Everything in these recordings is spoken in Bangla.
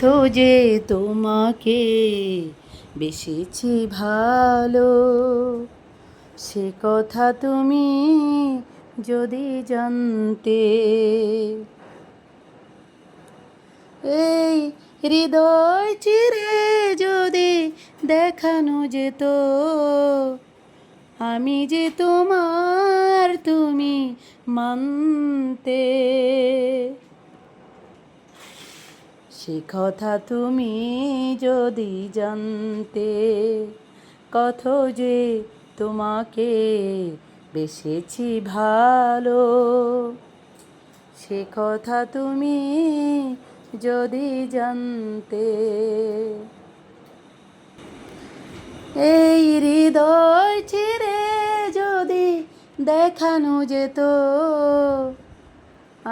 কত যে তোমাকে বেসেছি ভালো, সে কথা তুমি যদি জানতে। এই হৃদয় চিরে যদি দেখানো যেত, আমি যে তোমার তুমি মানতে। সে কথা তুমি যদি জানতে, কত যে তোমাকে বেসেছি ভালো, সে কথা তুমি যদি জানতে। এই হৃদয় ছিঁড়ে যদি দেখানো যেত,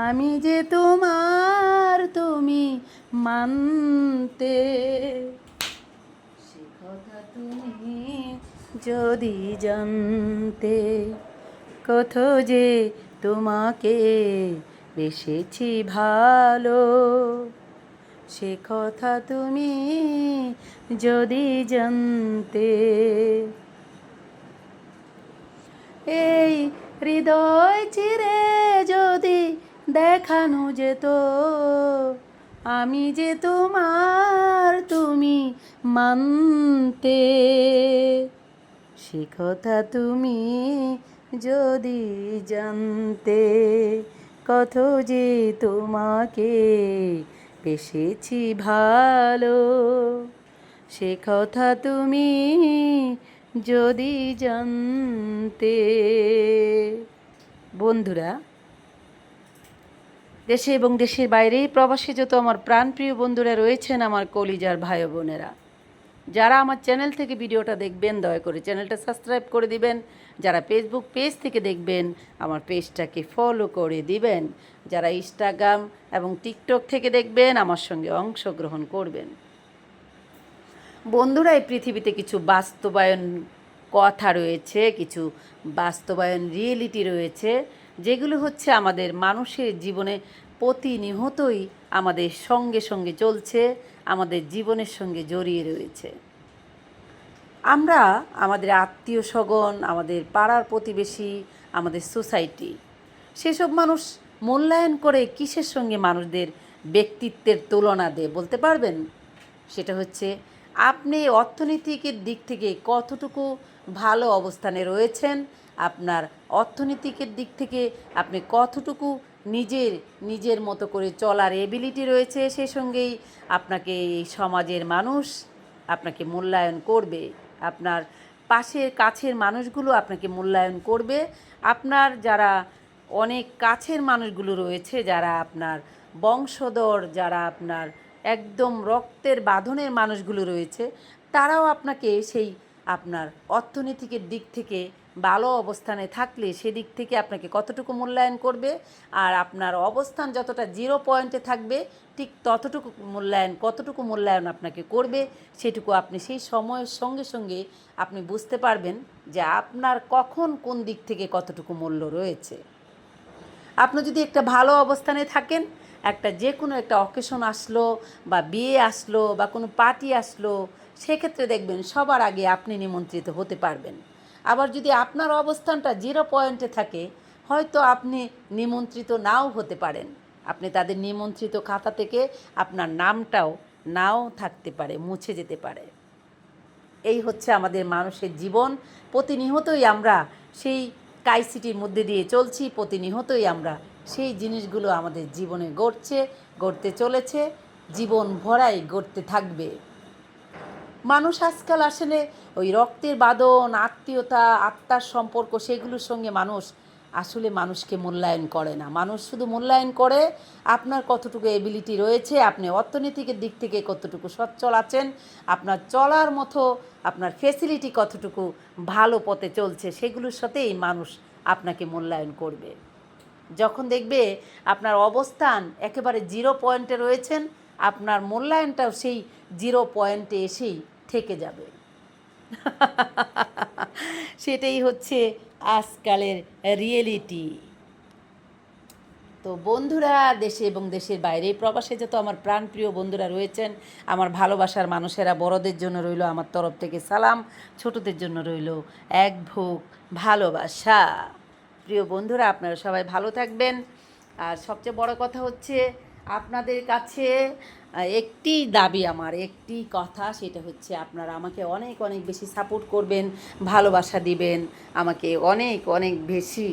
আমি যে তোমার তুমি মানতে। সে কথা তুমি যদি জানতে, কত যে তোমাকে বেসেছি ভালো, সে কথা তুমি যদি জানতে। এই হৃদয় চিরে যদি দেখানো যেত, আমি যে তোমার তুমি মানতে। সে কথা তুমি যদি জানতে, কত যে তোমাকে বেসেছি ভালো, সে কথা তুমি যদি জানতে। বন্ধুরা, দেশে এবং দেশের বাইরে প্রবাসী যত আমার প্রাণপ্রিয় বন্ধুরা রয়েছেন, আমার কলিজার ভাই বোনেরা, যারা আমার চ্যানেল থেকে ভিডিওটা দেখবেন, দয়া করে চ্যানেলটা সাবস্ক্রাইব করে দিবেন। যারা ফেসবুক পেজ থেকে দেখবেন, আমার পেজটাকে ফলো করে দিবেন। যারা ইনস্টাগ্রাম এবং টিকটক থেকে দেখবেন, আমার সঙ্গে অংশগ্রহণ করবেন। বন্ধুরা, এই পৃথিবীতে কিছু বাস্তবায়ন কথা রয়েছে, কিছু বাস্তবায়ন রিয়েলিটি রয়েছে, যেগুলো হচ্ছে আমাদের মানুষের জীবনে প্রতিনিয়তই আমাদের সঙ্গে সঙ্গে চলছে, আমাদের জীবনের সঙ্গে জড়িয়ে রয়েছে। আমরা আমাদের আত্মীয় স্বজন, আমাদের পাড়ার প্রতিবেশী, আমাদের সোসাইটি, সেসব মানুষ মূল্যায়ন করে কিসের সঙ্গে মানুষদের ব্যক্তিত্বের তুলনা দেয় বলতে পারবেন? সেটা হচ্ছে আপনি অর্থনৈতিক দিক থেকে কতটুকু ভালো অবস্থানে রয়েছেন, আপনার অর্থনৈতিক দিক থেকে আপনি কতটুকু নিজের মতো করে চলার এবিলিটি রয়েছে, সেই সঙ্গেই আপনাকে এই সমাজের মানুষ আপনাকে মূল্যায়ন করবে। আপনার পাশের কাছের মানুষগুলো আপনাকে মূল্যায়ন করবে। আপনার যারা অনেক কাছের মানুষগুলো রয়েছে, যারা আপনার বংশধর, যারা আপনার একদম রক্তের বাঁধনের মানুষগুলো রয়েছে, তারাও আপনাকে সেই আপনার অর্থনৈতিক দিক থেকে ভালো অবস্থানে থাকলে সেদিক থেকে আপনাকে কতটুকু মূল্যায়ন করবে, আর আপনার অবস্থান যতটা জিরো পয়েন্টে থাকবে ঠিক কতটুকু মূল্যায়ন আপনাকে করবে, সেটুকু আপনি সেই সময়ের সঙ্গে সঙ্গে আপনি বুঝতে পারবেন যে আপনার কখন কোন দিক থেকে কতটুকু মূল্য রয়েছে। আপনি যদি একটা ভালো অবস্থানে থাকেন, যে কোনো একটা অকেশন আসলো বা বিয়ে আসলো বা কোনো পার্টি আসলো, সেক্ষেত্রে দেখবেন সবার আগে আপনি নিমন্ত্রিত হতে পারবেন। আবার যদি আপনার অবস্থানটা জিরো পয়েন্টে থাকে, হয়তো আপনি নিমন্ত্রিত নাও হতে পারেন। আপনি তাদের নিমন্ত্রিত খাতা থেকে আপনার নামটাও নাও থাকতে পারে, মুছে যেতে পারে। এই হচ্ছে আমাদের মানুষের জীবন। প্রতিনিয়তই আমরা সেই কাইসিটির মধ্যে দিয়ে চলছি, প্রতিনিয়তই আমরা সেই জিনিসগুলো আমাদের জীবনে গড়তে চলেছে, জীবন ভরাই গড়তে থাকবে। মানুষ আজকাল আসলে ওই রক্তের বাঁধন, আত্মীয়তা, আত্মার সম্পর্ক, সেগুলোর সঙ্গে মানুষ আসলে মানুষকে মূল্যায়ন করে না। মানুষ শুধু মূল্যায়ন করে আপনার কতটুকু এবিলিটি রয়েছে, আপনি অর্থনৈতিক দিক থেকে কতটুকু সচ্ছল আছেন, আপনার চলার মতো আপনার ফেসিলিটি কতটুকু ভালো পথে চলছে, সেগুলোর সাথেই মানুষ আপনাকে মূল্যায়ন করবে। যখন দেখবে আপনার অবস্থান একেবারে জিরো পয়েন্টে রয়েছেন, আপনার মূল্যায়নটাও সেই জিরো পয়েন্টে এসেই থেকে যাবে। সেটাই হচ্ছে আজকালের রিয়েলিটি। তো বন্ধুরা, দেশে এবং দেশের বাইরে প্রবাসে যত আমার প্রাণপ্রিয় বন্ধুরা রয়েছেন, আমার ভালোবাসার মানুষেরা, বড়দের জন্য রইল আমার তরফ থেকে সালাম, ছোটদের জন্য রইল এক ভোগ ভালোবাসা। প্রিয় বন্ধুরা, আপনারা সবাই ভালো থাকবেন। আর সবচেয়ে বড় কথা হচ্ছে আপনাদের কাছে একটি দাবি, আমার একটি কথা, সেটা হচ্ছে আপনারা আমাকে অনেক অনেক বেশি সাপোর্ট করবেন, ভালোবাসা দিবেন, আমাকে অনেক অনেক বেশি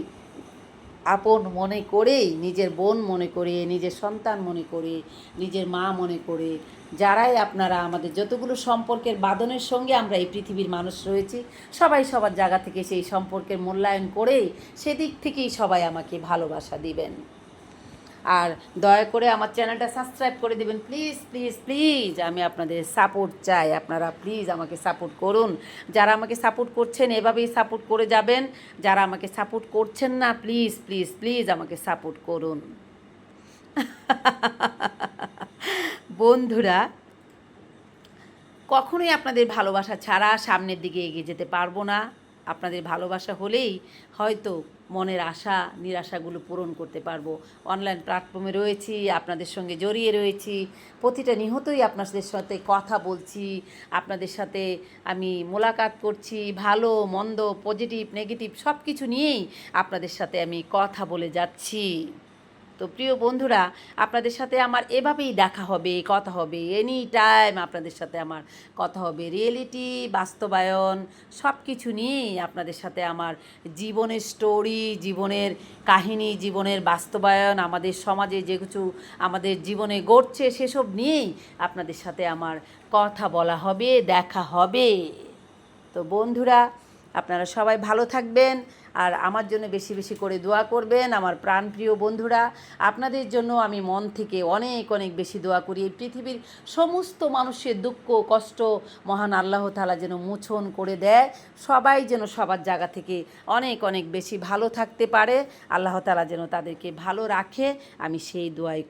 আপন মনে করেই, নিজের বোন মনে করে, নিজের সন্তান মনে করে, নিজের মা মনে করে, যারাই আপনারা আমাদের যতগুলো সম্পর্কের বাঁধনের সঙ্গে আমরা এই পৃথিবীর মানুষ রয়েছি, সবাই সবার জায়গা থেকে সেই সম্পর্কের মূল্যায়ন করেই সেদিক থেকেই সবাই আমাকে ভালোবাসা দিবেন। আর দয়া করে আমার চ্যানেলটা সাবস্ক্রাইব করে দেবেন, প্লিজ প্লিজ প্লিজ। আমি আপনাদের সাপোর্ট চাই, আপনারা প্লিজ আমাকে সাপোর্ট করুন। যারা আমাকে সাপোর্ট করছেন এভাবেই সাপোর্ট করে যাবেন, যারা আমাকে সাপোর্ট করছেন না, প্লিজ প্লিজ প্লিজ আমাকে সাপোর্ট করুন। বন্ধুরা, কখনোই আপনাদের ভালোবাসা ছাড়া সামনের দিকে এগিয়ে যেতে পারবো না। আপনাদের ভালোবাসা হলেই হয়তো মনের আশা নিরাশাগুলো পূরণ করতে পারবো। অনলাইন প্ল্যাটফর্মে রয়েছি, আপনাদের সঙ্গে জড়িয়ে রয়েছি, প্রতিটা নিহতই আপনাদের সাথে কথা বলছি, আপনাদের সাথে আমি মোলাকাত করছি, ভালো মন্দ পজিটিভ নেগেটিভ সব কিছু নিয়েই আপনাদের সাথে আমি কথা বলে যাচ্ছি। তো প্রিয় বন্ধুরা, আপনাদের সাথে আমার এভাবেই দেখা হবে, কথা হবে, এনি টাইম আপনাদের সাথে আমার কথা হবে। রিয়েলিটি, বাস্তবায়ন সব কিছু নিয়েই আপনাদের সাথে আমার জীবনের স্টোরি, জীবনের কাহিনী, জীবনের বাস্তবায়ন, আমাদের সমাজে যে কিছু আমাদের জীবনে ঘটছে সেসব নিয়েই আপনাদের সাথে আমার কথা বলা হবে, দেখা হবে। তো বন্ধুরা, আপনারা সবাই ভালো থাকবেন আর আমার জন্য বেশি বেশি করে দোয়া করবেন। আমার প্রাণপ্রিয় বন্ধুরা, আপনাদের জন্য আমি মন থেকে অনেক অনেক বেশি দোয়া করি। এই পৃথিবীর সমস্ত মানুষের দুঃখ কষ্ট মহান আল্লাহ তাআলা যেন মোচন করে দেয়, সবাই যেন সবার জায়গা থেকে অনেক অনেক বেশি ভালো থাকতে পারে, আল্লাহ তাআলা যেন তাদেরকে ভালো রাখে, আমি সেই দোয়াই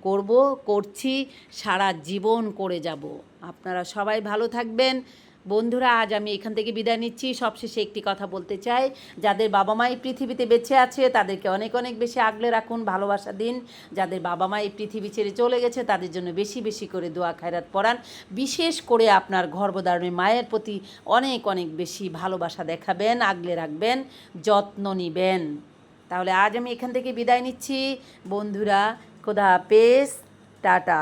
করছি, সারা জীবন করে যাব। আপনারা সবাই ভালো থাকবেন। বন্ধুরা, আজ আমি এখান থেকে বিদায় নিচ্ছি। সবশেষে একটি কথা বলতে চাই, যাদের বাবা মা এই পৃথিবীতে বেঁচে আছে তাদেরকে অনেক অনেক বেশি আগলে রাখুন, ভালোবাসা দিন। যাদের বাবা মা এই পৃথিবী ছেড়ে চলে গেছে তাদের জন্য বেশি বেশি করে দোয়া খায়রাত পড়ান। বিশেষ করে আপনার গর্ভধারণী মায়ের প্রতি অনেক অনেক বেশি ভালোবাসা দেখাবেন, আগলে রাখবেন, যত্ন নেবেন। তাহলে আজ আমি এখান থেকে বিদায় নিচ্ছি বন্ধুরা, খোদা হাফেজ, টাটা।